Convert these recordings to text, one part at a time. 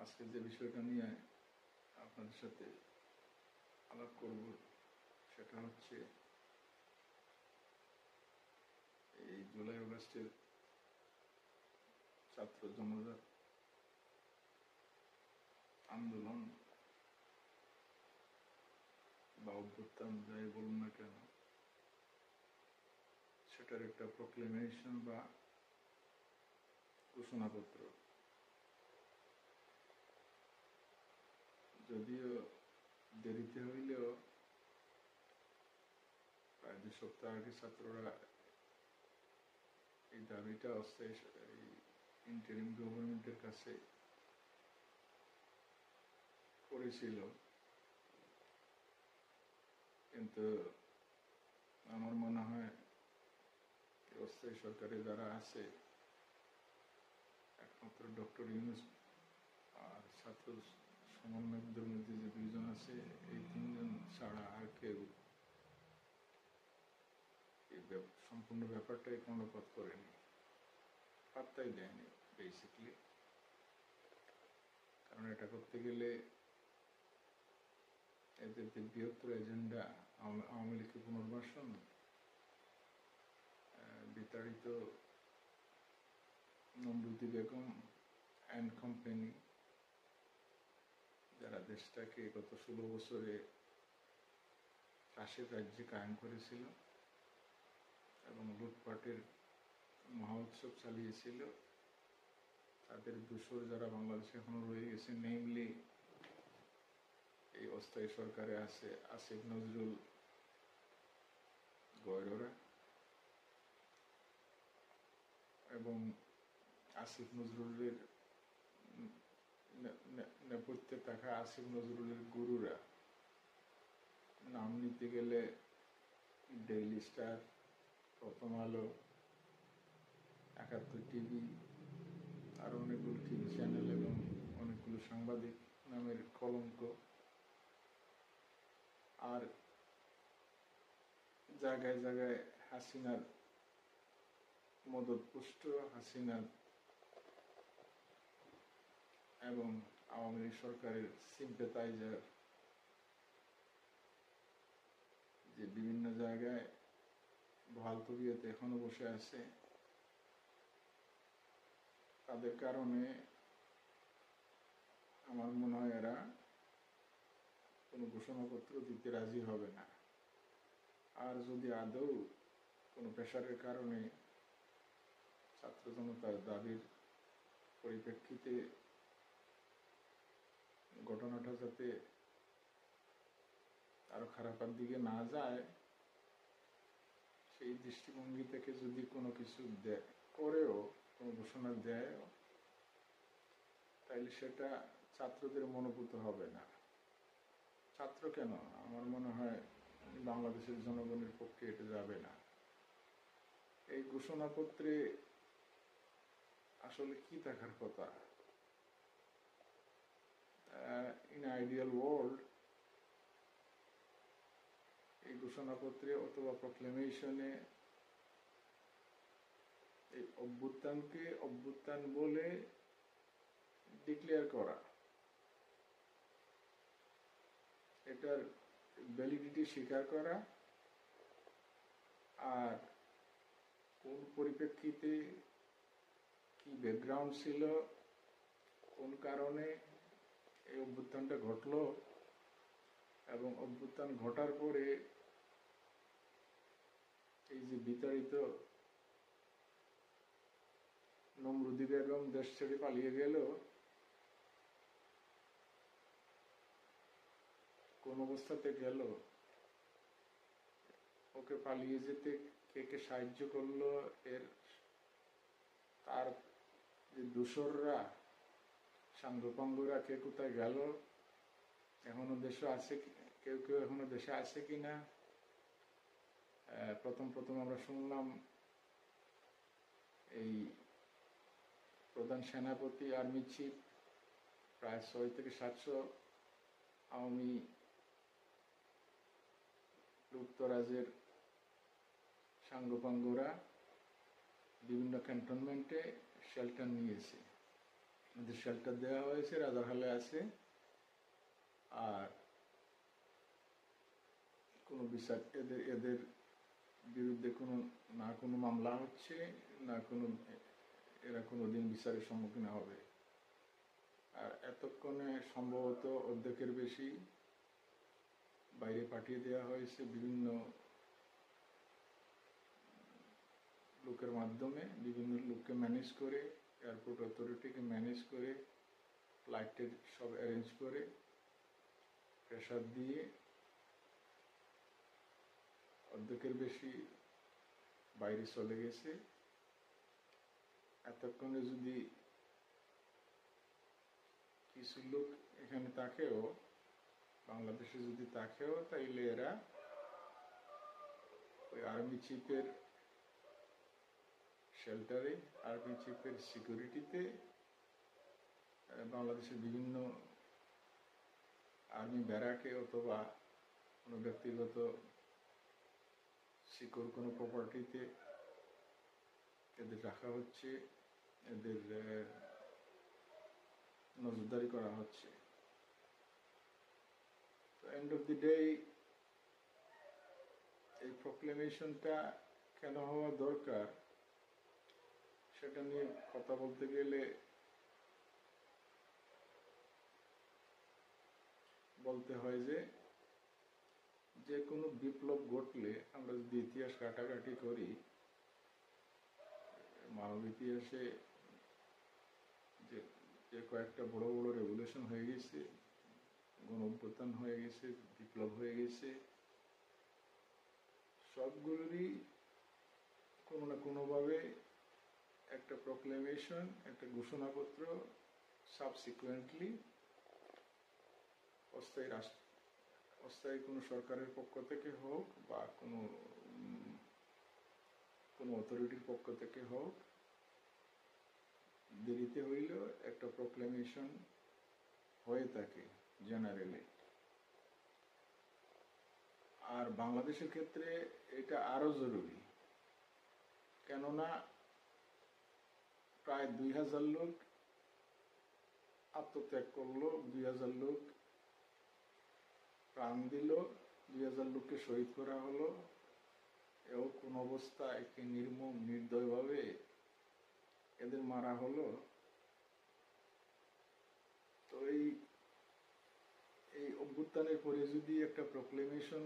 আজকে যে বিষয়টা নিয়ে আপনাদের সাথে আলাপ করব সেটা হচ্ছে এই জুলাই আগস্টের ছাত্র জনতার আন্দোলন বা অভ্যুত্থান যাই বলুন না কেন, সেটার একটা প্রক্লেমেশন বা ঘোষণাপত্র। যদিও দেরিতে হইলেও প্রায় 2 সপ্তাহ আগে ছাত্ররা এই দাবিটা অস্থায়ী ইন্টারিম গভর্নমেন্টের কাছে করেছিল, কিন্তু আমার মনে হয় অস্থায়ী সরকারে যারা আছে, একমাত্র ডক্টর ইউনূস আর ছাত্র সমন্বয়কদের মধ্যে যে 2 জন আছে, এই 3 জন ছাড়া আর কেউ এই সম্পূর্ণ ব্যাপারটাই কর্ণপাত করেনি, পাত্তাই দেয়নি বেসিকলি। কারণ এটা করতে গেলে এদের যে বৃহত্তর এজেন্ডা, আওয়ামী লীগের পুনর্বাসন, বিতাড়িত নমরুদি বেগম অ্যান্ড কোম্পানি, যারা দেশটাকে গত 16 বছরে চাষের রাজ্যে কায়েম করেছিল এবং লুটপাটের মহা উৎসব চালিয়েছিল, তাদের দোসর যারা বাংলাদেশে এখনো রয়ে গেছে, নেইমলি এই অস্থায়ী সরকারে আছে আসিফ নজরুল গয়ররা এবং আসিফ নজরুলের নেপথ্যে থাকা আসিফ নজরুলের গুরুরা। নাম নিতে গেলে ডেইলি স্টার, প্রথম আলো, 71 টিভি, আরও অনেকগুলো টিভি চ্যানেল এবং অনেকগুলো সাংবাদিক নামের কলঙ্ক। আর জায়গায় জায়গায় হাসিনার মদতপুষ্ট, হাসিনার এবং আওয়ামী লীগ সরকারের সিম্পেথাইজার, যে বিভিন্ন জায়গায় বহাল তবিয়তে এখনো বসে আছে। তাদের কারণে আমার মনে হয় এরা কোনো ঘোষণাপত্র দিতে রাজি হবে না। আর যদি আদৌ কোনো প্রেশারের কারণে ছাত্র জনতার দাবির পরিপ্রেক্ষিতে ঘটনাটা যাতে আরো খারাপের দিকে না যায়, সেই দৃষ্টিভঙ্গি থেকে যদি কোনো কিছু করেও, কোনো ঘোষণা দেয়, তাইলে সেটা ছাত্রদের মনোভূত হবে না। ছাত্র কেন, আমার মনে হয় বাংলাদেশের জনগণের পক্ষে এটা যাবে না। এই ঘোষণাপত্রে আসলে কি থাকার কথা? ইন আইডিয়াল ওয়ার্ল্ড এই ঘোষণাপত্রে অথবা প্রক্লেমেশনে এই অভ্যুত্থানকে অভ্যুত্থান বলে ডিক্লেয়ার করা, এটার ভ্যালিডিটি স্বীকার করা, আর কোন পরিপ্রেক্ষিতে কি ব্যাকগ্রাউন্ড ছিল, কোন কারণে এই অভ্যুত্থানটা ঘটলো, এবং অভ্যুত্থান ঘটার পরে এই যে বিতাড়িত নমরুদি বেগম দেশ ছেড়ে পালিয়ে গেল, কোন অবস্থাতে গেল, ওকে পালিয়ে যেতে কে কে সাহায্য করলো, তার যে দোসররা, সাঙ্গপাঙ্গরা কে কোথায় গেল, এখনো দেশে আছে, কেউ কেউ এখনো দেশে আছে কিনা। প্রথম আমরা শুনলাম এই প্রধান সেনাপতি, আর্মি চিফ, প্রায় 600 থেকে 700 আওয়ামী যুক্তরাজ্যের সাঙ্গপাঙ্গরা বিভিন্ন ক্যান্টনমেন্টে শেল্টার নিয়েছে। এদের শেল্টার দেওয়া হয়েছে, রাজারহালে আছে। আর কোনো বিচার এদের এদের বিরুদ্ধে কোনো মামলা হচ্ছে না, এরা কোনোদিন বিচারের সম্মুখীন হবে। আর এতক্ষণে সম্ভবত অর্ধেকের বেশি বাইরে পাঠিয়ে দেওয়া হয়েছে বিভিন্ন লোকের মাধ্যমে, বিভিন্ন লোককে ম্যানেজ করে, এয়ারপোর্ট অথরিটিকে ম্যানেজ করে, ফ্লাইটের সব অ্যারেঞ্জ করে, প্রেশার দিয়ে অর্ধেকের বেশি বাইরে চলে গেছে। এতক্ষণে যদি কিছু লোক এখানে থাকেও, বাংলাদেশে যদি থাকেও, তাইলে এরা ওই আর্মি চিফের শেল্টারে, আর্মি চিফের সিকিউরিটিতে, বাংলাদেশের বিভিন্ন আর্মি ব্যারাকে অথবা কোনো ব্যক্তিগত সিকিউর কোনো প্রপার্টিতে এদের রাখা হচ্ছে, এদের নজরদারি করা হচ্ছে। তো এন্ড অফ দি ডে এই প্রক্লেমেশনটা কেন হওয়া দরকার সেটা নিয়ে কথা বলতে গেলে বলতে হয় যে কোনো বিপ্লব ঘটলে আমরা যদি ইতিহাস ঘাটাঘাটি করি, মানব ইতিহাসে যে কয়েকটা বড় বড় রেভলিউশন হয়ে গেছে, গণ অভ্যুত্থান হয়ে গেছে, বিপ্লব হয়ে গেছে, সবগুলোরই কোনো না কোনোভাবে একটা প্রক্লেমেশন, একটা ঘোষণাপত্র সাবসিকুয়েন্টলি অস্থায়ী কোনো সরকারের পক্ষ থেকে হোক বা কোনো অথরিটির পক্ষ থেকে হোক, দেরিতে হইলেও একটা প্রক্লেমেশন হয়ে থাকে জেনারেলি। আর বাংলাদেশের ক্ষেত্রে এটা আরো জরুরি, কেননা প্রায় 2000 লোক আত্মত্যাগ করলো, 2000 লোক প্রাণ দিল, 2000 লোককে শহীদ করা হলো, এবং কোন অবস্থায় কি নির্মম নির্দয়ভাবে এদের মারা হলো। তো এই অভ্যুত্থানের পরে যদি একটা প্রক্লেমেশন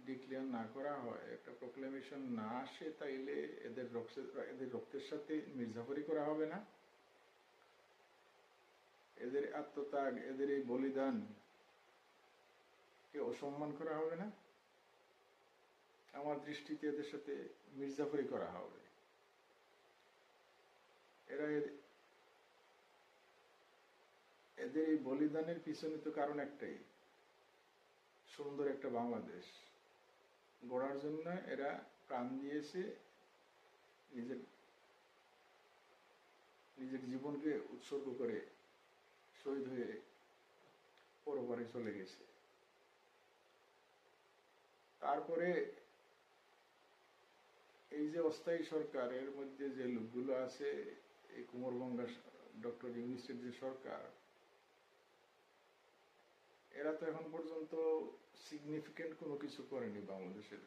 ডিক্লেয়ার না করা হয়, একটা প্রক্লেমেশন না আসে, তাইলে এদের রক্তের সাথে মির্জাফরি করা হবে না, এদের আত্মত্যাগ, এদের এই বলিদান কে অসম্মান করা হবে না, আমার দৃষ্টিতে এদের সাথে মির্জাফরি করা হবে। এদের এই বলিদানের পিছনে তো কারণ একটাই, সুন্দর একটা বাংলাদেশ গড়ার জন্য এরা প্রাণ দিয়েছে, নিজের জীবনকে উৎসর্গ করে শহীদ হয়ে পরপারে চলে গেছে। তারপরে এই যে অস্থায়ী সরকারের মধ্যে যে লোকগুলো আছে, এই কুমোরভঙ্গা ডক্টর ইউনূসের যে সরকার, এরা তো এখন পর্যন্ত সিগনিফিকেন্ট কোনো কিছু করেনি বাংলাদেশের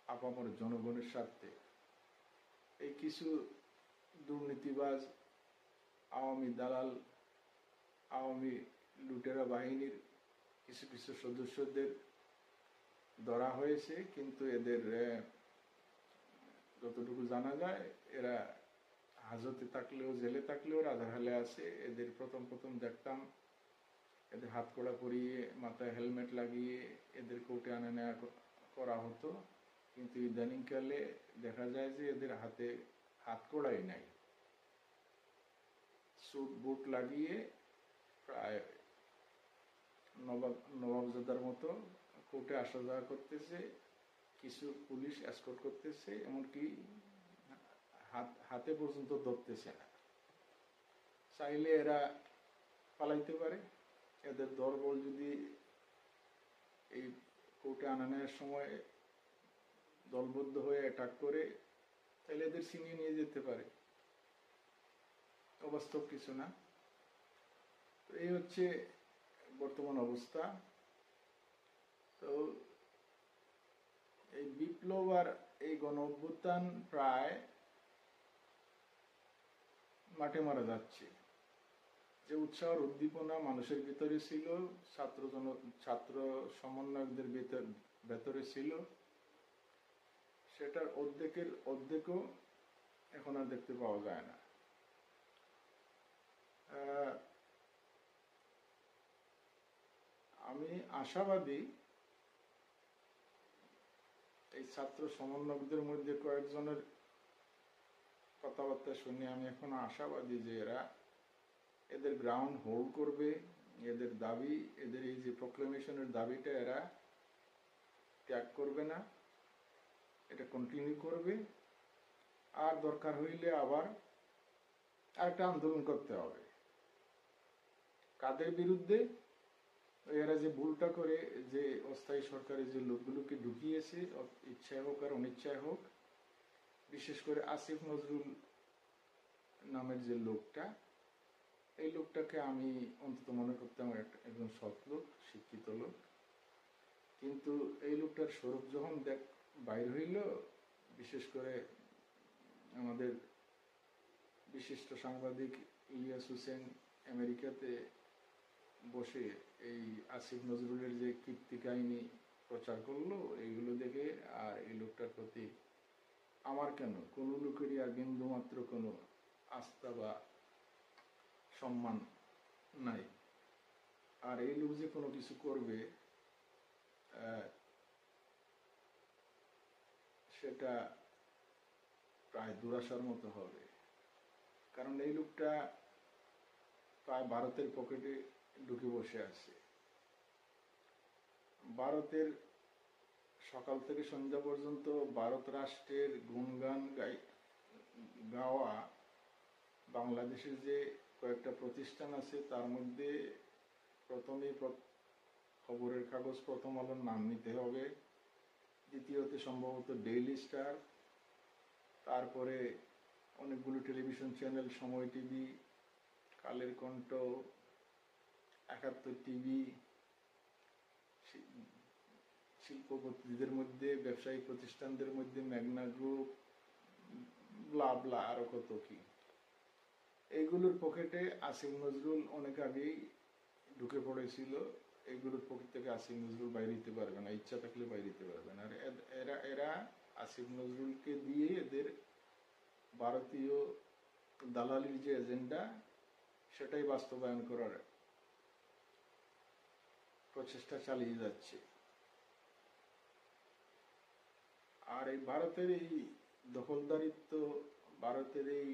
আপামর জনগণের স্বার্থে। এই কিছু দুর্নীতিবাজ আওয়ামী দালাল, আওয়ামী লুটেরা বাহিনীর কিছু কিছু সদস্যদের ধরা হয়েছে, কিন্তু এদের যতটুকু জানা যায় এরা হাজতে থাকলেও, জেলে থাকলেও রাজারহালে আছে। এদের প্রথম দেখতাম এদের হাত কড়া পরিয়ে, মাথায় হেলমেট লাগিয়ে এদের কোর্টে আনা নেওয়া করা হতো, কিন্তু ইদানিংকালে দেখা যায় যে এদের হাতে হাত কড়াই নাই, স্যুট বুট লাগিয়ে প্রায় নবাবজাদার মতো কোর্টে আসা যাওয়া করতেছে, কিছু পুলিশ এসকর্ট করতেছে, এমনকি হাতে পর্যন্ত ধরতেছে না। চাইলে এরা পালাইতে পারে, এদের দলবল যদি এই কোর্টে আনানোর সময় দলবদ্ধ হয়ে অ্যাটাক করে, তাহলে এদের ছিনিয়ে নিয়ে যেতে পারে। অবাস্তব কিছু না। তো এই হচ্ছে বর্তমান অবস্থা। তো এই বিপ্লব আর এই গণ অভ্যুত্থান প্রায় মাঠে মারা যাচ্ছে। যে উৎসাহ উদ্দীপনা মানুষের ভিতরে ছিল, ছাত্র সমন্বয়কদের ভেতরে ছিল, সেটার অর্ধেকও এখন আর দেখতে পাওয়া যায় না। আমি আশাবাদী এই ছাত্র সমন্বয়কদের মধ্যে কয়েকজনের কথাবার্তা শুনে আমি এখন আশাবাদী যে এদের গ্রাউন্ড হোল্ড করবে, এদের দাবি, এদের এই যে প্রক্লেমেশনের দাবিটা এরা ত্যাগ করবে না, এটা কন্টিনিউ করবে। আর দরকার হইলে আবার আরেকটা আন্দোলন করতে হবে। কাদের বিরুদ্ধে? এরা যে ভুলটা করে যে অস্থায়ী সরকারের যে লোকগুলোকে ঢুকিয়েছে, ইচ্ছায় হোক আর অনিচ্ছায় হোক, বিশেষ করে আসিফ নজরুল নামের যে লোকটা, এই লোকটাকে আমি অন্তত মনে করতাম একজন সৎ লোক, শিক্ষিত লোক। কিন্তু এই লোকটার স্বরূপ যখন বাইর হইল, বিশেষ করে আমাদের বিশিষ্ট সাংবাদিক ইলিয়াস হোসেন আমেরিকাতে বসে এই আসিফ নজরুলের যে কীর্তি কাহিনী প্রচার করলো, এইগুলো দেখে আর এই লোকটার প্রতি আমার কেন কোনো লোকেরই আর বিন্দু মাত্র কোনো আস্থা বা সম্মান নাই। আর এই লোক যে কোনো কিছু করবে সেটা প্রায় দুরাশার মতো হবে। কারণ এই লোকটা প্রায় ভারতের পকেটে ঢুকে বসে আছে। ভারতের সকাল থেকে সন্ধ্যা পর্যন্ত ভারত রাষ্ট্রের গুণগান গাওয়া বাংলাদেশের যে কয়েকটা প্রতিষ্ঠান আছে, তার মধ্যে প্রথমেই খবরের কাগজ প্রথম আলোর নাম নিতে হবে, দ্বিতীয়তে সম্ভবত ডেইলি স্টার, তারপরে অনেকগুলো টেলিভিশন চ্যানেল, সময় টিভি, কালের কণ্ঠ, 71 টিভি, শিল্পপতিদের মধ্যে, ব্যবসায়িক প্রতিষ্ঠানদের মধ্যে মেঘনা গ্রুপ, ব্লা ব্লা, আরো কত কি। এইগুলোর পকেটে আসিফ নজরুল অনেক আগেই ঢুকে পড়েছিল। এইগুলোর পকেট থেকে আসিফ নজরুল বাইরে দিতে পারবে না, ইচ্ছা থাকলে বাইরে দিতে পারবে না। আর এরা আসিফ নজরুলকে দিয়ে এদের ভারতীয় দালালির যে এজেন্ডা, সেটাই বাস্তবায়ন করার প্রচেষ্টা চালিয়ে যাচ্ছে। আর এই ভারতের এই দখলদারিত্ব, ভারতের এই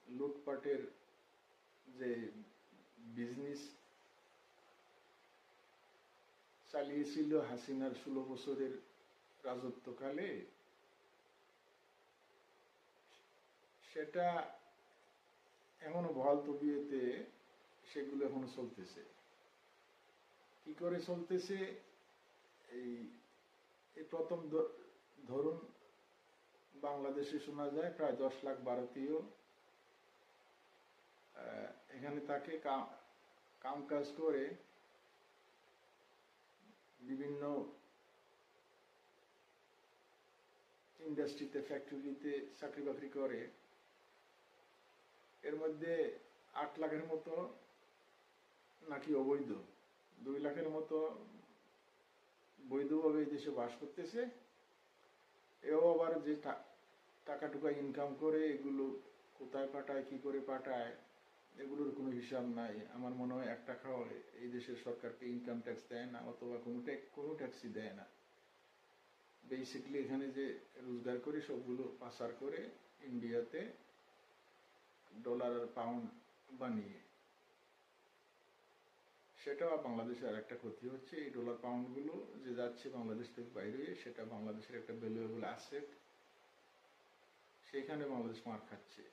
লুটপাটের যে বিজনেস চালিয়েছিল হাসিনার 16 বছরের রাজত্বকালে, সেটা এমনও বহাল তবিয়তে সেগুলো এখনো চলতেছে। কি করে চলতেছে? এই প্রথম ধরুন বাংলাদেশে শোনা যায় প্রায় 10 লাখ ভারতীয় এখানে তাকে কাম কাজ করে বিভিন্ন ইন্ডাস্ট্রিতে, ফ্যাক্টরিতে চাকরি বাকরি করে। এর মধ্যে 8 লাখের মতো নাকি অবৈধ, 2 লাখের মতো বৈধভাবে এই দেশে বাস করতেছে। এও আবার যে টাকা টুকা ইনকাম করে, এগুলো কোথায় পাঠায়, কি করে পাঠায়, এগুলোর কোনো হিসাব নাই। আমার মনে হয় 1 টাকাও এই দেশের সরকারকে ইনকাম ট্যাক্স দেয় না, অথবা কোনো ট্যাক্সই দেয় না। বেসিক্যালি এখানে যে রোজগার করে সবগুলো পাচার করে ইন্ডিয়াতে ডলার আর পাউন্ড বানিয়ে। সেটাও বাংলাদেশের আর একটা ক্ষতি হচ্ছে, এই ডলার পাউন্ডগুলো যে যাচ্ছে বাংলাদেশ থেকে বাইরে, সেটা বাংলাদেশের একটা ভ্যালুয়েবল অ্যাসেট, সেখানে বাংলাদেশ মার খাচ্ছে।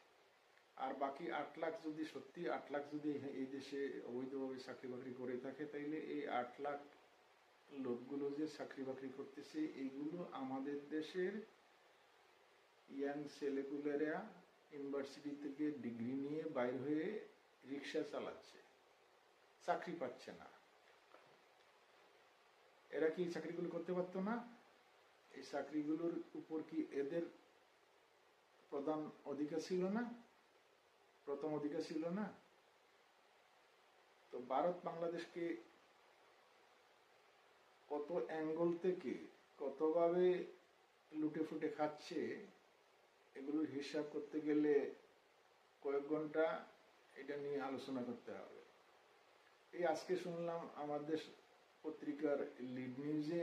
আর বাকি 8 লাখ যদি সত্যি 8 লাখ যদি এই দেশে অবৈধভাবে চাকরি বাকরি করে থাকে, তাইলে এই 8 লাখ লোকগুলো যে চাকরি বাকরি করতেছে, এইগুলো আমাদের দেশের ইয়াং ছেলেপুলেরা ইউনিভার্সিটি থেকে ডিগ্রি নিয়ে বাইর হয়ে রিক্সা চালাচ্ছে, চাকরি পাচ্ছে না। এরা কি চাকরিগুলো করতে পারতো না? এই চাকরিগুলোর উপর কি এদের প্রধান অধিকার ছিল না, প্রথম অধিকার ছিল না? তো ভারত বাংলাদেশকে কত অ্যাঙ্গল থেকে কতভাবে লুটে ফুটে খাচ্ছে, এগুলোর হিসাব করতে গেলে কয়েক ঘন্টা এটা নিয়ে আলোচনা করতে হবে। এই আজকে শুনলাম আমাদের পত্রিকার লিড নিউজে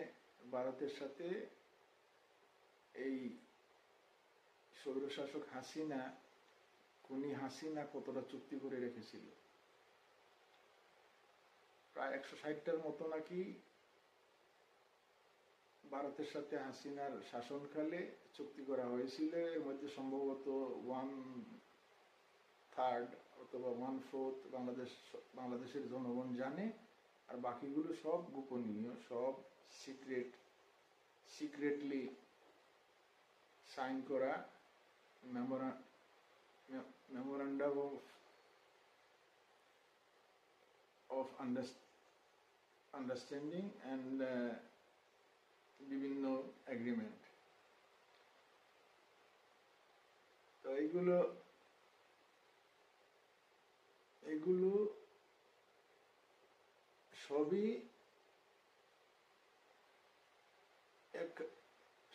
ভারতের সাথে এই স্বৈরশাসক হাসিনা, খুনি হাসিনা কতটা চুক্তি করে রেখেছিল। প্রায় 160টার মতো নাকি ভারতের সাথে হাসিনার শাসনকালে চুক্তি করা হয়েছিল। এর মধ্যে সম্ভবত 1/3 অথবা 1/4 বাংলাদেশের জনগণ জানে, আর বাকিগুলো সব গোপনীয়, সব সিক্রেটলি সাইন করা মেমোরান্ডাম অফ আন্ডারস্ট্যান্ডিং অ্যান্ড বিভিন্ন এগ্রিমেন্ট। তো এগুলো সবই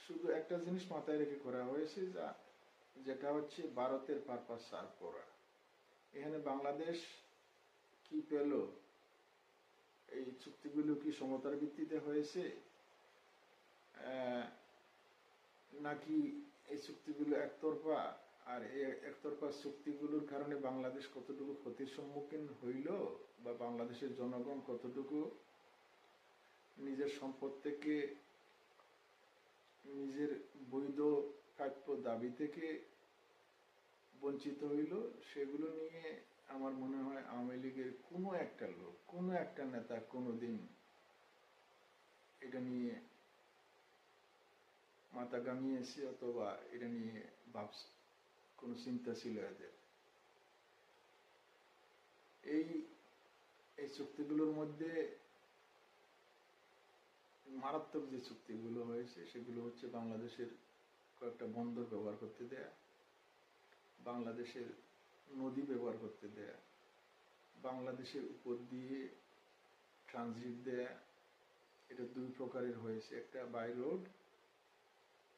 শুধু একটা জিনিস মাথায় রেখে করা হয়েছে, যেটা হচ্ছে ভারতের পারপাস সার্ভ করা। এখানে বাংলাদেশ কি পেল? এই চুক্তিগুলো কি সমতার ভিত্তিতে হয়েছে, নাকি এই চুক্তিগুলো একতরফা? আর এই একতরফা চুক্তিগুলোর কারণে বাংলাদেশ কতটুকু ক্ষতির সম্মুখীন হইল, বা বাংলাদেশের জনগণ কতটুকু নিজের সম্পদ থেকে, নিজের বৈধ প্রাপ্য দাবি থেকে বঞ্চিত হইল, সেগুলো নিয়ে আমার মনে হয় আওয়ামী লীগের কোনো একটা লোক, কোনো একটা নেতা কোনোদিন এটা নিয়ে মাথা গামিয়েছে, অথবা এটা নিয়ে ভাবছে, কোনো চিন্তা ছিল এদের। এই চুক্তিগুলোর মধ্যে মারাত্মক যে চুক্তিগুলো হয়েছে সেগুলো হচ্ছে বাংলাদেশের কয়েকটা বন্দর ব্যবহার করতে দেয়া, বাংলাদেশের নদী ব্যবহার করতে দেয়া, বাংলাদেশের উপর দিয়ে ট্রানজিট দেয়া। এটা দুই প্রকারের হয়েছে, একটা বাই রোড,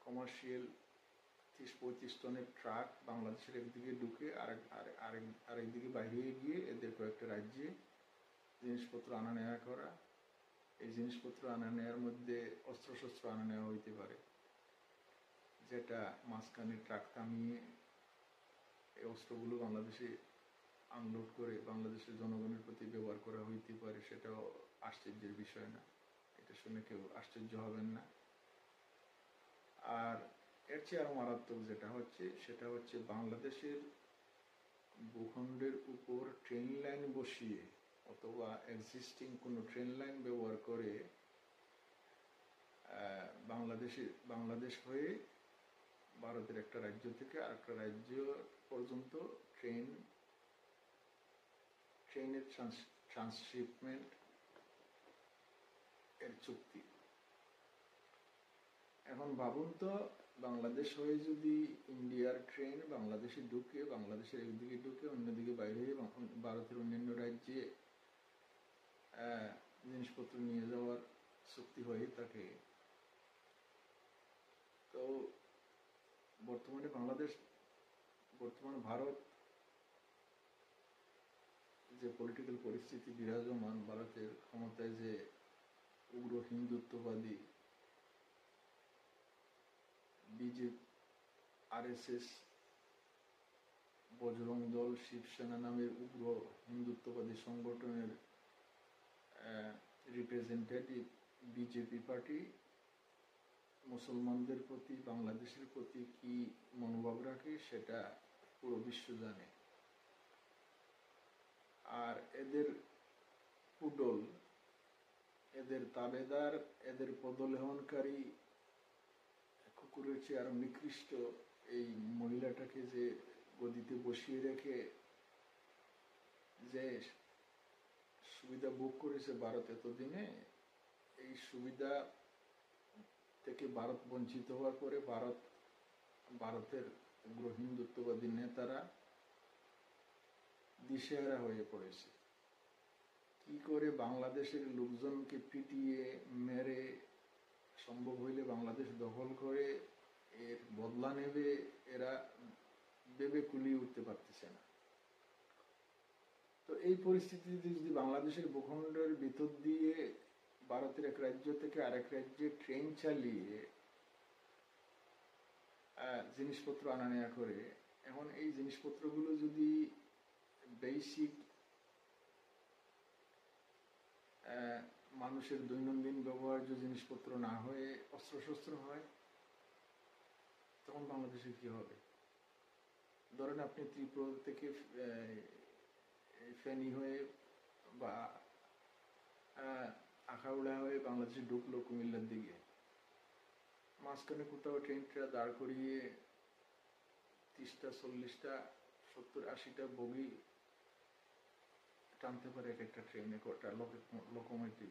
কমার্শিয়াল 30-35 টনের ট্রাক বাংলাদেশের একদিকে ঢুকে আরেকদিকে বাইরে গিয়ে এদের কয়েকটা রাজ্যে জিনিসপত্র আনা নেওয়া করা। এই জিনিসপত্র আনা নেওয়ার মধ্যে অস্ত্রশস্ত্র আনা নেওয়া হইতে পারে, যেটা মাঝখানে ট্রাক থামিয়ে এই অস্ত্রগুলো বাংলাদেশে আনলোড করে বাংলাদেশের জনগণের প্রতি ব্যবহার করা হইতে পারে। সেটাও আশ্চর্যের বিষয় না, এটা শুনে কেউ আশ্চর্য হবেন না। আর এর চেয়ে আরো মারাত্মক যেটা হচ্ছে, সেটা হচ্ছে বাংলাদেশের ভূখণ্ডের উপর ট্রেন লাইন বসিয়ে অথবা এক্সিস্টিং কোনো ট্রেন লাইন ব্যবহার করে বাংলাদেশ হয়ে ভারতের একটা রাজ্য থেকে আরেকটা রাজ্য পর্যন্ত ট্রেনের ট্রান্সশিপমেন্ট এর চুক্তি। এখন ভাবুন তো, বাংলাদেশ হয়ে যদি ইন্ডিয়ার ট্রেন বাংলাদেশে ঢুকে, বাংলাদেশের একদিকে ঢুকে অন্যদিকে বাইরে হয়ে ভারতের অন্যান্য রাজ্যে জিনিসপত্র নিয়ে যাওয়ার চুক্তি হয়ে থাকে, তো বর্তমানে ভারত যে পলিটিক্যাল পরিস্থিতি বিরাজমান, ভারতের ক্ষমতায় যে উগ্র হিন্দুত্ববাদী বিজেপি, RSS, বজরং দল, শিবসেনা নামের উগ্র হিন্দুত্ববাদী সংগঠনের রিপ্রেজেন্টেটিভ বিজেপি পার্টি মুসলমানদের প্রতি, বাংলাদেশের প্রতি কি মনোভাব রাখে সেটা পুরো বিশ্ব জানে। আর এদের পুডল, এদের তাবেদার, এদের পদলেহনকারী কুকুরের চেয়ে আরো নিকৃষ্ট এই মহিলাটাকে যে গদিতে বসিয়ে রেখে যে সুবিধা ভোগ করেছে ভারত এতদিনে, এই সুবিধা থেকে ভারত বঞ্চিত হওয়ার পরে ভারতের উগ্র হিন্দুত্ববাদী নেতারা দিশেহারা হয়ে পড়েছে। কি করে বাংলাদেশের লোকজনকে পিটিয়ে মেরে, সম্ভব হইলে বাংলাদেশ দখল করে এর বদলা নেবে, এরা ভেবে কুলিয়ে উঠতে পারতেছে না। তো এই পরিস্থিতিতে যদি বাংলাদেশের ভূখণ্ডের ভিতর দিয়ে ভারতের এক রাজ্য থেকে আরেক রাজ্যে ট্রেন চালিয়ে জিনিসপত্র আনা নেওয়া করে, এখন এই জিনিসপত্রগুলো যদি বেসিক মানুষের দৈনন্দিন ব্যবহার্য জিনিসপত্র না হয়ে অস্ত্রশস্ত্র হয়, তখন বাংলাদেশে কি হবে? ধরেন আপনি ত্রিপুরা থেকে ফেনী হয়ে বা আখাউড়া হয়ে বাংলাদেশে ঢুকলো কুমিল্লার দিকে, মাঝখানে কোথাও ট্রেনটা দাঁড় করিয়ে 30টা 40টা 70-80টা বগি টানতে পারে এক একটা ট্রেনে, কটা লোকোমোটিভ।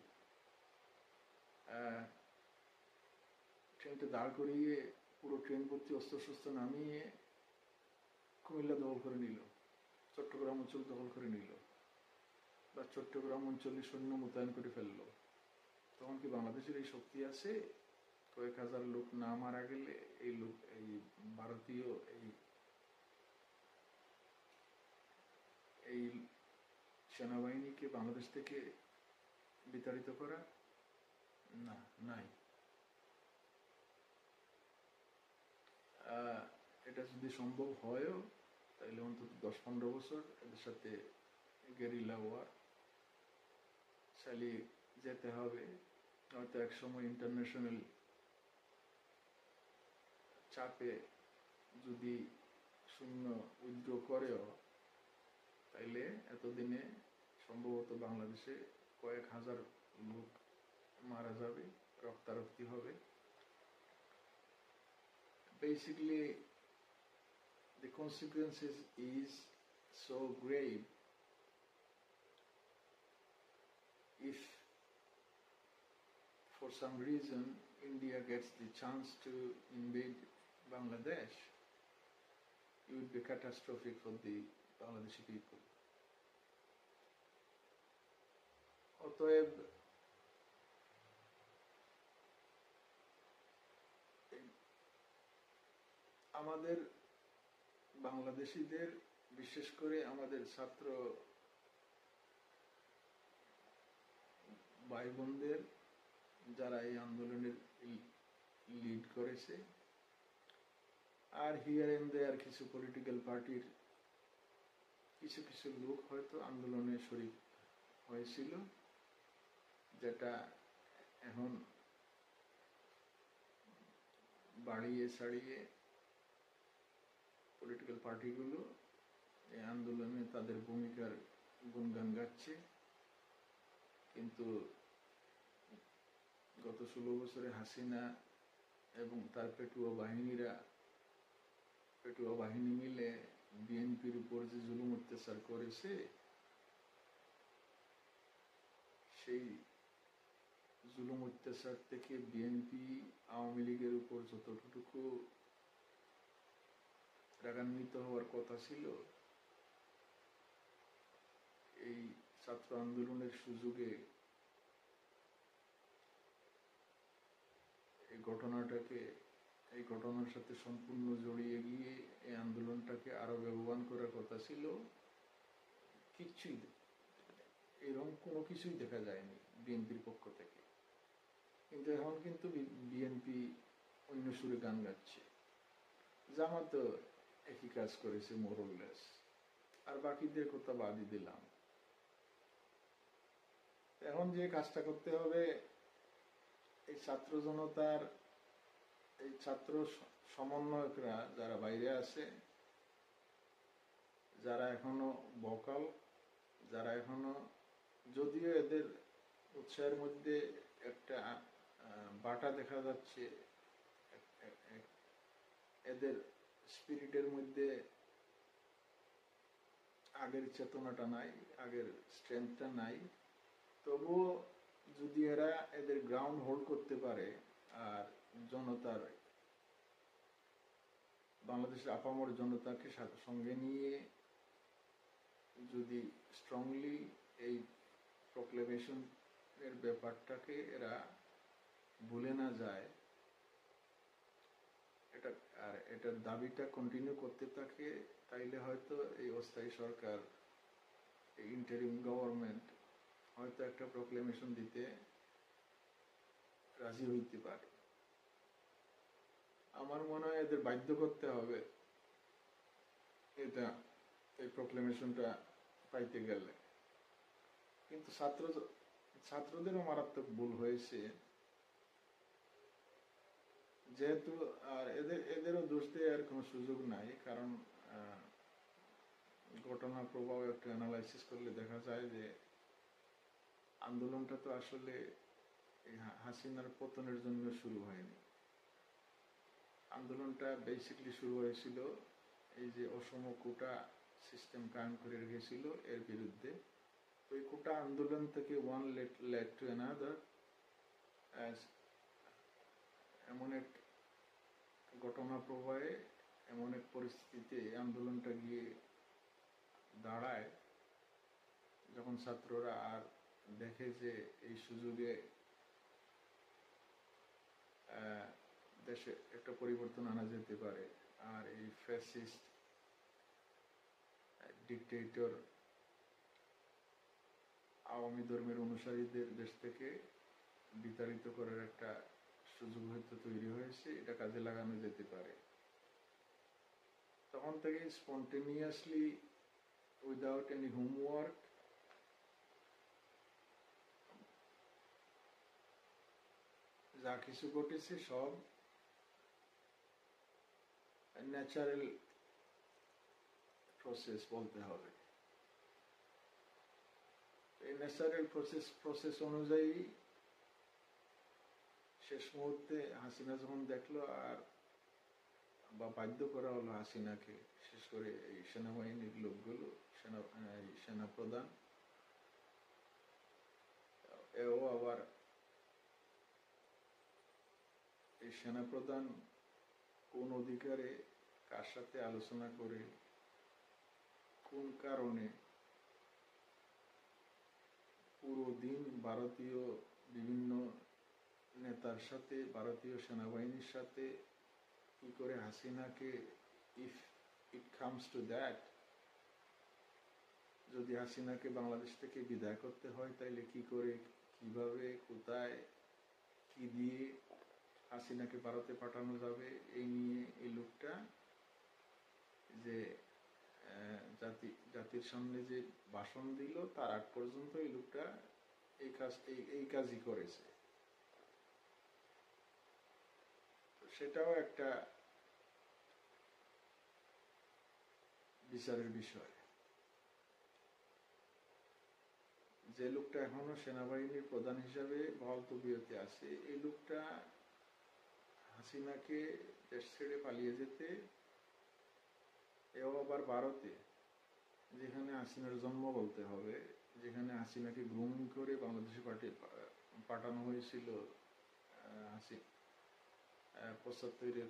ট্রেনটা দাঁড় করিয়ে পুরো ট্রেন ভর্তি অস্ত্রশস্ত্র নামিয়ে কুমিল্লা দখল করে নিল, চট্টগ্রাম অঞ্চল দখল করে নিল, বা চট্টগ্রাম অঞ্চলে সৈন্য মোতায়েন করে ফেললো, তখন কি বাংলাদেশের এই শক্তি আছে? কয়েক হাজার লোক না মারা গেলে এই ভারতীয় এই সেনাবাহিনীকে বাংলাদেশ থেকে বিতাড়িত করা? না, নাই। এটা যদি সম্ভব হয়ও, তাইলে অন্তত 10-15 বছর এদের সাথে গেরিলা ওয়ার চালিয়ে যেতে হবে। হয়তো একসময় ইন্টারন্যাশনাল চাপে যদি শূন্য উইথড্র করেও, তাইলে এতদিনে সম্ভবত বাংলাদেশে কয়েক হাজার লোক মারা যাবে, রক্তারক্তি হবে। Basically, the consequences is so grave if for some reason India gets the chance to invade Bangladesh. It would be catastrophic for the Bangladeshi people. অতএব আমাদের বাংলাদেশিদের, বিশেষ করে আমাদের ছাত্র ভাই বোনদের, যারা এই আন্দোলনের লিড করেছে, আর হিয়ার এন্ড দেয়ার কিছু পলিটিক্যাল পার্টির কিছু কিছু লোক হয়তো আন্দোলনে শরীক হয়েছিল, যেটা এখন বাড়িয়ে ছাড়িয়ে পলিটিক্যাল পার্টিগুলো এই আন্দোলনে তাদের ভূমিকার গুণগান গাচ্ছে। কিন্তু গত 16 বছরে হাসিনা এবং তার পেটুয়া বাহিনী মিলে বিএনপির উপর যে জুলুম অত্যাচার করেছে, সেই জুলুম অত্যাচার থেকে বিএনপি আওয়ামী লীগের উপর যতটুকু রাগান্বিত হওয়ার কথা ছিল, এই ছাত্র আন্দোলনের সুযোগে এই ঘটনার সাথে সম্পূর্ণ জড়িয়ে গিয়ে এই আন্দোলনটাকে আরো ব্যবহার করার কথা ছিল। এরকম কোনো কিছুই দেখা যায়নি বিএনপির পক্ষ থেকে। কিন্তু এখন কিন্তু বিএনপি অন্য সুরে গান গাচ্ছে। জামাত একই কাজ করেছে মোরলেস, আর বাকিদের কথা বাদই দিলাম। এখন যে কাজটা করতে হবে, এই ছাত্র জনতার, এই ছাত্র সমন্বয়করা যারা বাইরে আছে, যারা এখনো ভোকাল, যারা এখনো, যদিও এদের উৎসাহের মধ্যে একটা বাটা দেখা যাচ্ছে, এদের স্পিরিটের মধ্যে আগের চেতনাটা নাই, আগের স্ট্রেংথটা নাই। তবুও যদি এরা এদের গ্রাউন্ড হোল্ড করতে পারে আর জনতার, বাংলাদেশের আপামর জনতাকে সঙ্গে নিয়ে যদি স্ট্রংলি এই প্রক্লেমেশন এর ব্যাপারটাকে এরা ভুলে না যায়, এটা আর এটার দাবিটা কন্টিনিউ করতে থাকে, তাইলে হয়তো এই অস্থায়ী সরকার, এই ইন্টারিম গভর্নমেন্ট হয়তো একটা প্রক্লেমেশন দিতে রাজি হইতে পারে। আমার মনে হয় এদের বাধ্য করতে হবে এটা, এই প্রক্লেমেশনটা পাইতে গেলে। কিন্তু ছাত্রদেরও মারাত্মক ভুল হয়েছে, যেহেতু আর এদেরও দোষ দেওয়ার কোনো সুযোগ নাই, কারণ ঘটনা প্রবাহ একটু অ্যানালাইসিস করলে দেখা যায় যে আন্দোলনটা তো আসলে হাসিনার পতনের জন্য শুরু হয়নি। আন্দোলনটা বেসিকলি শুরু হয়েছিল এই যে অসম কোটা সিস্টেম কায়েম করে রেখেছিল এর বিরুদ্ধে। ওই কোটা আন্দোলন থেকে ওয়ান লেড টু অ্যানাদার, এমন এক ঘটনা প্রবাহে, এমন এক পরিস্থিতিতে আন্দোলনটা গিয়ে দাঁড়ায়, যখন ছাত্ররা আর দেখে যে এই সুযোগে দেশে একটা পরিবর্তন আনা যেতে পারে, আর এই ফ্যাসিস্ট ডিকটেটর আওয়ামী ধর্মের অনুসারীদের দেশ থেকে বিতাড়িত করার একটা সুযোগ হয়তো তৈরি হয়েছে, এটা কাজে লাগানো যেতে পারে। তখন থেকে স্পন্টেনিয়াসলি, উইদাউট এনি হোমওয়ার্ক, যা কিছু ঘটেছে সব ন্যাচারাল প্রসেস বলতে হবে। এই ন্যাচারাল প্রসেস অনুযায়ী শেষ মুহূর্তে হাসিনা যখন দেখলো, আর বা বাধ্য করা হলো হাসিনাকে, শেষ করে এই সেনাবাহিনীর লোকগুলো, সেনা প্রধান, এও আবার এই সেনা প্রধান কোন অধিকারে, কার সাথে আলোচনা করে, কোন কারণে পুরো দিন ভারতীয় বিভিন্ন নেতার সাথে, ভারতীয় সেনাবাহিনীর সাথে কি করে হাসিনাকে, if it comes to that, যদি হাসিনাকে বাংলাদেশ থেকে বিদায় করতে হয়, তাইলে কি করে, কিভাবে, কোথায়, কি দিয়ে হাসিনাকে ভারতে পাঠানো যাবে, এই নিয়ে এই লোকটা যে জাতির সামনে যে ভাষণ দিল, তার আগ পর্যন্ত এই লোকটা এই কাজই করেছে। সেটাও একটা বিচারের বিষয়। যে লোকটা এখনো সেনাবাহিনীর প্রধান হিসাবে বহাল তবিয়তে আছে, এই লোকটা হাসিনাকে দেশ ছেড়ে পালিয়ে যেতে, এও আবার ভারতে, যেখানে হাসিনার জন্ম বলতে হবে, যেখানে হাসিনাকে গ্রুমিং করে বাংলাদেশে পাঠানো হয়েছিল 75-এর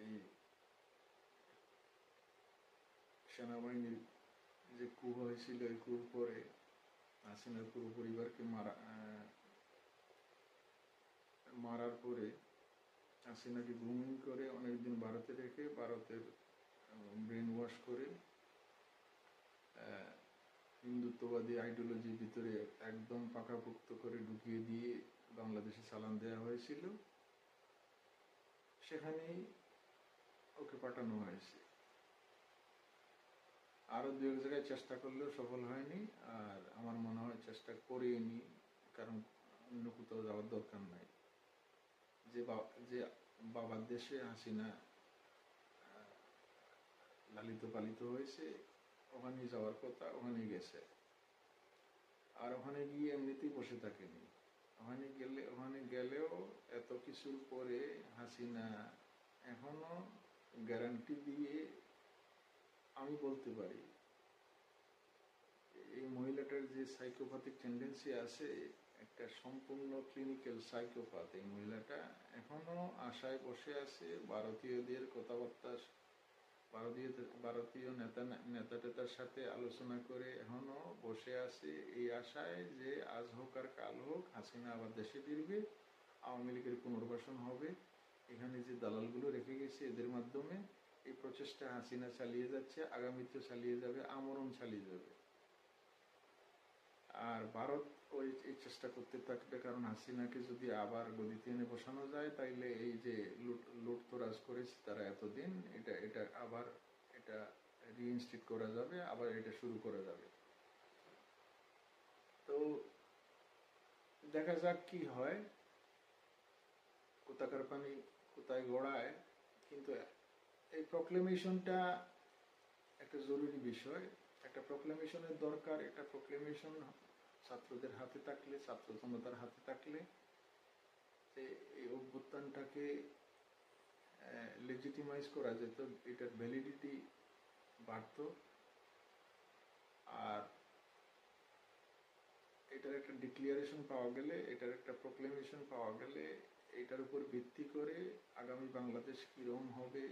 এই সেনাবাহিনীর যে কূপ হয়েছিল, এই কূপ পরে হাসিনার পুরো পরিবারকে মারার পরে হাসিনাকে গ্রুমিং করে অনেকদিন ভারতে রেখে, ভারতের ব্রেন ওয়াশ করে হিন্দুত্ববাদী আইডিওলজির ভিতরে একদম পাকাপোক্ত করে ঢুকিয়ে দিয়ে বাংলাদেশে চালান দেওয়া হয়েছিল। সেখানেই ওকে পাঠানো হয়েছে। আরো দু এক জায়গায় চেষ্টা করলেও সফল হয়নি, আর আমার মনে হয় চেষ্টা করেনি, কারণ অন্য কোথাও যাওয়ার দরকার নাই। যে বাবার দেশে হাসিনা লালিত পালিত হয়েছে, ওখানে যাওয়ার কথা, ওখানে গেছে। আর ওখানে গিয়ে এমনিতেই বসে থাকেনি। ওখানে গেলেও এত কিছুর পরে হাসিনা এখনো গ্যারান্টি দিয়ে আমি বলতে পারি এই মহিলাটার যে সাইকোপ্যাথিক টেন্ডেন্সি আছে, একটা সম্পূর্ণ ক্লিনিক্যাল সাইকোপ্যাথ এই মহিলাটা। এখনো আশায় বসে আছে ভারতীয়দের কথাবার্তা, ভারতীয় নেতা টেতার সাথে আলোচনা করে এখনো বসে আছে এই আশায় যে আজ হোক আর কাল হোক হাসিনা আবার দেশে ফিরবে, আওয়ামী লীগের পুনর্বাসন হবে। এখানে যে দালালগুলো রেখে গেছে এদের মাধ্যমে এই প্রচেষ্টা হাসিনা চালিয়ে যাচ্ছে, আগামীতে চালিয়ে যাবে, আমরণ চালিয়ে যাবে। আর ভারত এই চেষ্টা করতে থাকবে, কারণ হাসিনাকে যদি আবার গদিতে এনে বসানো যায় তাইলে এই যে লুটতরাজ করেছে তারা এতদিন, এটা আবার এটা রিইনস্টেট করা যাবে, আবার এটা শুরু করা যাবে। তো দেখা যাক কি হয়, কোথাকার পানি কোথায় গড়ায়। কিন্তু এই প্রক্লেমেশনটা একটা জরুরি বিষয়, একটা প্রক্লেমেশনের দরকার। একটা প্রক্লেমেশন ছাত্রদের হাতে থাকলে, ছাত্র জনতার হাতে থাকলে এই অভ্যুত্থানটাকে লেজিটিমাইজ করা যেত, এটার ভ্যালিডিটি বাড়ত। আর এটার একটা ডিক্লিয়ারেশন পাওয়া গেলে, এটার একটা প্রক্লেমেশন পাওয়া গেলে, এটার উপর ভিত্তি করে আগামী বাংলাদেশ কিরকম হবে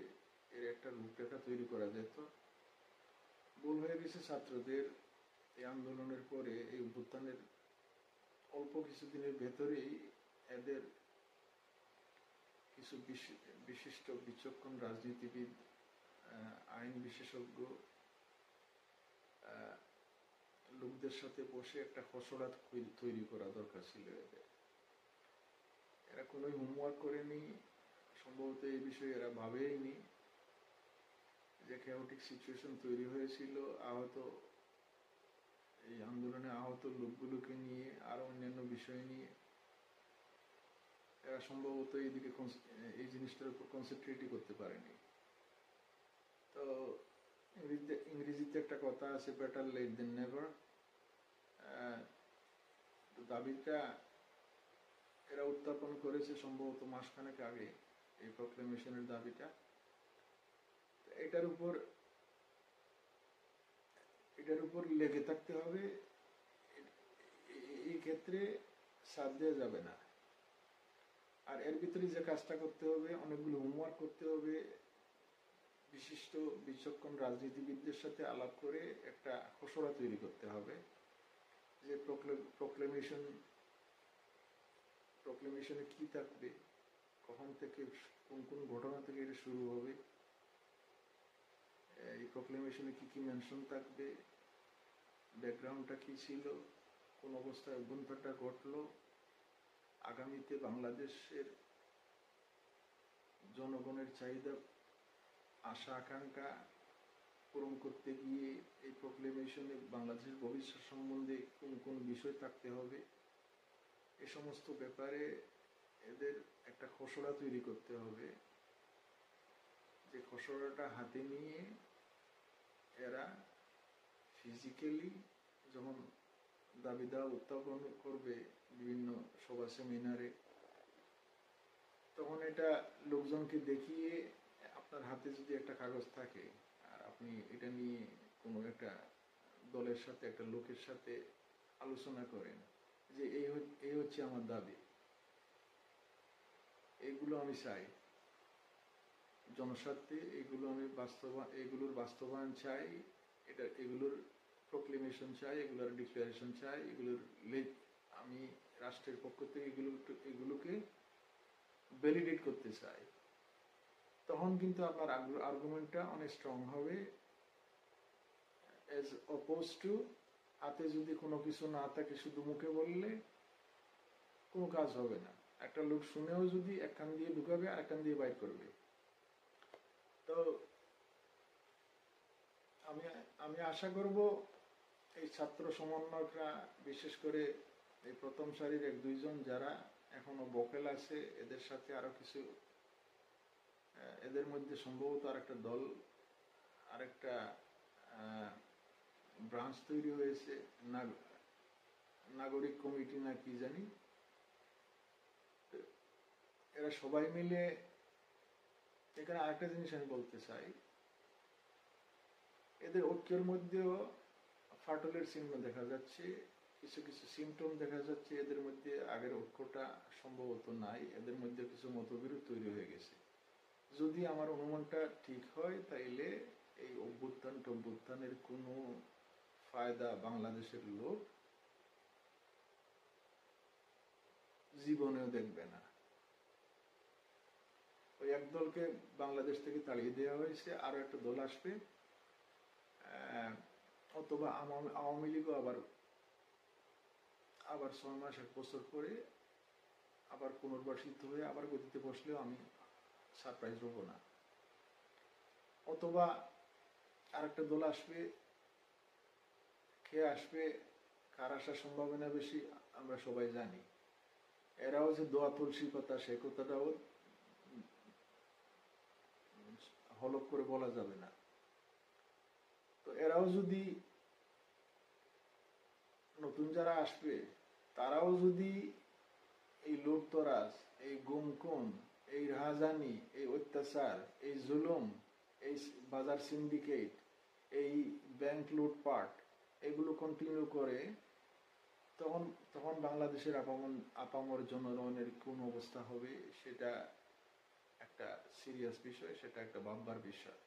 এর একটা রূপরেখা তৈরি করা যেত। ভুল হয়ে গেছে ছাত্রদের এই আন্দোলনের পরে, এই অভ্যুত্থানের অল্প কিছুদিনের ভেতরেই এদের কিছু বিশিষ্ট বিচক্ষণ রাজনীতিবিদ, আইন বিশেষজ্ঞ লোকদের সাথে বসে একটা খসড়া তৈরি করা দরকার ছিল এদের। এরা কোনো হোমওয়ার্ক করেনি, সম্ভবত এই বিষয়ে এরা ভাবেইনি যে কেওটিক সিচুয়েশন তৈরি হয়েছিল আহত, এই আন্দোলনে আহত লোকগুলোকে নিয়ে, আরো অন্যান্য বিষয় নিয়ে। এরা সম্ভবত এইদিকে এই জিনিসটার উপর কনসেন্ট্রেটই করতে পারেনি। তো ইংরেজিতে একটা কথা আছে, বেটার লেট দেন নেভার। দাবিটা এরা উত্থাপন করেছে সম্ভবত মাসখানেক আগে, এই প্রক্লেমেশনের দাবিটা। এটার উপর লেগে থাকতে হবে, এই ক্ষেত্রে সাথ দেওয়া যাবে না। আর এর ভিতরে যে কাজটা করতে হবে, অনেকগুলো হোমওয়ার্ক করতে হবে, বিশিষ্ট বিচক্ষণ রাজনীতিবিদদের সাথে আলাপ করে একটা খসড়া তৈরি করতে হবে যে প্রক্লেমেশনে কি থাকবে, কখন থেকে, কোন কোন ঘটনা থেকে এটা শুরু হবে, এই প্রক্লেমেশনে কি কি মেনশন থাকবে, ব্যাকগ্রাউন্ডটা কি ছিল, কোন অবস্থায় অভ্যুত্থানটা ঘটলো, আগামীতে বাংলাদেশের জনগণের চাহিদা, আশা আকাঙ্ক্ষা পূরণ করতে গিয়ে এই প্রক্লেমেশনে বাংলাদেশের ভবিষ্যৎ সম্বন্ধে কোন কোন বিষয় থাকতে হবে, এ সমস্ত ব্যাপারে এদের একটা খসড়া তৈরি করতে হবে। যে খসড়াটা হাতে নিয়ে এরা ফিজিক্যালি যখন দাবি দেওয়া উত্থাপন করবে বিভিন্ন সভা সেমিনারে, তখন এটা লোকজনকে দেখিয়ে, আপনার হাতে যদি একটা কাগজ থাকে আর আপনি এটা নিয়ে কোনো একটা দলের সাথে, একটা লোকের সাথে আলোচনা করেন যে এই হচ্ছে আমার দাবি, এগুলো আমি চাই জনস্বার্থে, এগুলোর বাস্তবায়ন চাই, এগুলোর প্রক্লেমেশন চাই, এগুলোর ডিক্লারেশন চাই, আমি রাষ্ট্রের পক্ষ থেকে এগুলোকে ভ্যালিডেট করতে চাই। তখন কিন্তু আপনার আর্গুমেন্টটা অনেক স্ট্রং হবে, as opposed to হাতে যদি কোনো কিছু না থাকে শুধু মুখে বললে কোনো কাজ হবে না। একটা লোক শুনেও যদি এক কান দিয়ে ঢুকাবে আর এক কান দিয়ে বাইর করবে। তো আমি আশা করব এই ছাত্র সমন্বয়করা, বিশেষ করে এই প্রথম সারির এক দুইজন যারা এখনো বকেল আছে, এদের সাথে আরো কিছু, এদের মধ্যে সম্ভবত আরেকটা দল, আরেকটা ব্রাঞ্চ তৈরি হয়েছে, নাগরিক কমিটি না কি জানি, এরা সবাই মিলে, এখানে আরেকটা জিনিস আমি বলতে চাই, এদের ঐক্যের মধ্যেও ফাটলের চিহ্ন দেখা যাচ্ছে, কিছু কিছু সিমটম দেখা যাচ্ছে। এদের মধ্যে আগের ঐক্যটা সম্ভবত নাই, এদের মধ্যে কিছু মতবিরোধ তৈরি হয়ে গেছে। যদি আমার অনুমানটা ঠিক হয় তাইলে এই অভ্যুত্থানের কোনো ফায়দা বাংলাদেশের লোক জীবনেও দেখবে না। ওই এক দলকে বাংলাদেশ থেকে তাড়িয়ে দেওয়া হয়েছে, আরো একটা দল আসবে, অথবা আওয়ামী লীগও আবার 6 মাস 1 বছর পরে আবার পুনর্বাসিত হয়ে আবার গদিতে বসলেও আমি সারপ্রাইজ হব না। অথবা আরেকটা দল আসবে, খেয়ে আসবে, কার আসার সম্ভাবনা বেশি আমরা সবাই জানি। এরাও যে দোয়া তুলসী কথা, সে কথাটাও হলফ করে বলা যাবে না। তো এরাও যদি, নতুন যারা আসবে তারাও যদি এই লুটতরাজ, এই গুমখুন, এই রাহাজানি, এই অত্যাচার, এই জুলুম, এই বাজার সিন্ডিকেট, এই ব্যাংক লুটপাট এগুলো কন্টিনিউ করে, তখন বাংলাদেশের আপামর জনগণের কোন অবস্থা হবে সেটা একটা সিরিয়াস বিষয়, সেটা একটা ভাববার বিষয়।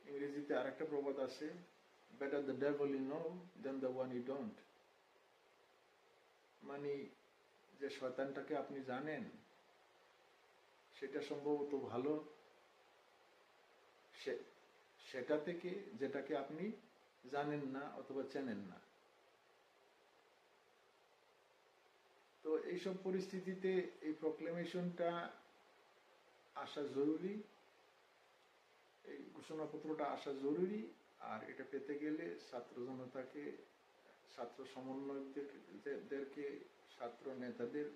ইংরেজিতে আরেকটা প্রবাদ আছে, better the devil you know than the one you don't। মানে যে শয়তানটাকে আপনি জানেন সেটা সম্ভবত ভালো সেটা থেকে যেটাকে আপনি জানেন না অথবা চেনেন না। তো এইসব পরিস্থিতিতে এই প্রক্লেমেশনটা আসা জরুরি, এই ঘোষণাপত্রটা আসা জরুরি। আর এটা পেতে গেলে ছাত্র জনতাকে, ছাত্র সমন্বয়কদেরকে, ছাত্র নেতাদের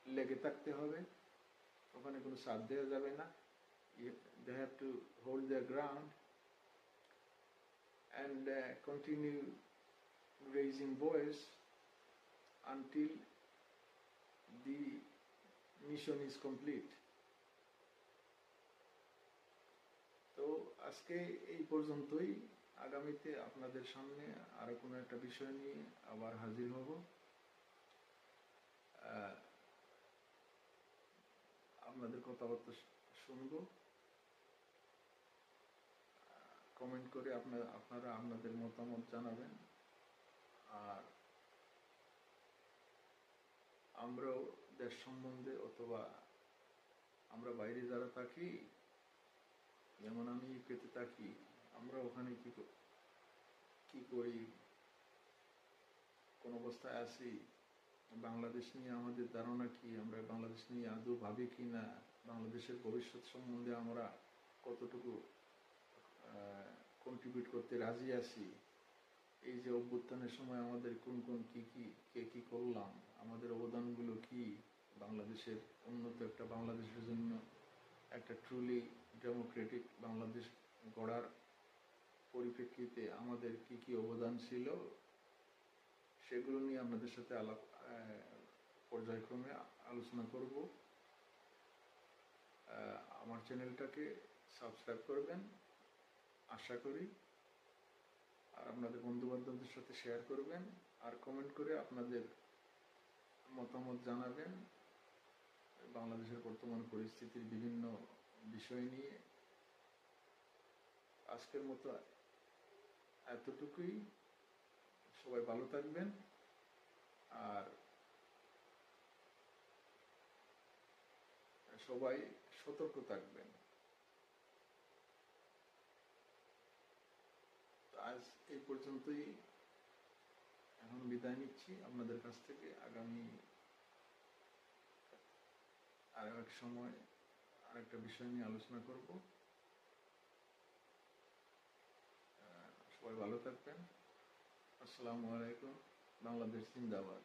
লেগে থাকতে হবে, ওখানে কোনো সাথ দেওয়া যাবে না। They have to hold their ground and continue raising voice until the mission is complete। তো আজকে এই পর্যন্তই। আগামীতে আপনাদের সামনে আরো কোনো একটা বিষয় নিয়ে আবার হাজির হব। আপনাদের কথাবার্তা শুনবো, কমেন্ট করে আপনারা আপনাদের মতামত জানাবেন। আর আমরাও দেশ সম্বন্ধে, অথবা আমরা বাইরে যারা থাকি, যেমন আমি ইউকেতে থাকি, আমরা ওখানে কি করি, কোন অবস্থায় আছি, বাংলাদেশ নিয়ে আমাদের ধারণা কি, আমরা বাংলাদেশ নিয়ে আদৌ ভাবি কি না, বাংলাদেশের ভবিষ্যৎ সম্বন্ধে আমরা কতটুকু কন্ট্রিবিউট করতে রাজি আছি, এই যে অভ্যুত্থানের সময় আমাদের কি করলাম, আমাদের অবদানগুলো কি, বাংলাদেশের উন্নত একটা বাংলাদেশের জন্য, একটা ট্রুলি ডেমোক্রেটিক বাংলাদেশ গড়ার পরিপ্রেক্ষিতে আমাদের কি অবদান ছিল, সেগুলো নিয়ে আপনাদের সাথে পর্যায়ক্রমে আলোচনা করব। আমার চ্যানেলটাকে সাবস্ক্রাইব করবেন আশা করি, আর আপনাদের বন্ধু বান্ধবদের সাথে শেয়ার করবেন, আর কমেন্ট করে আপনাদের মতামত জানাবেন বাংলাদেশের বর্তমান পরিস্থিতির বিভিন্ন বিষয় নিয়ে। আজকের মতো এতটুকুই। সবাই ভালো থাকবেন আর সবাই সতর্ক থাকবেন। আজ এই পর্যন্তই, এখন বিদায় নিচ্ছি আপনাদের কাছ থেকে। আগামী আর এক সময় আরেকটা বিষয় নিয়ে আলোচনা করব। সবাই ভালো থাকবেন। আসসালামু আলাইকুম। বাংলাদেশ জিন্দাবাদ।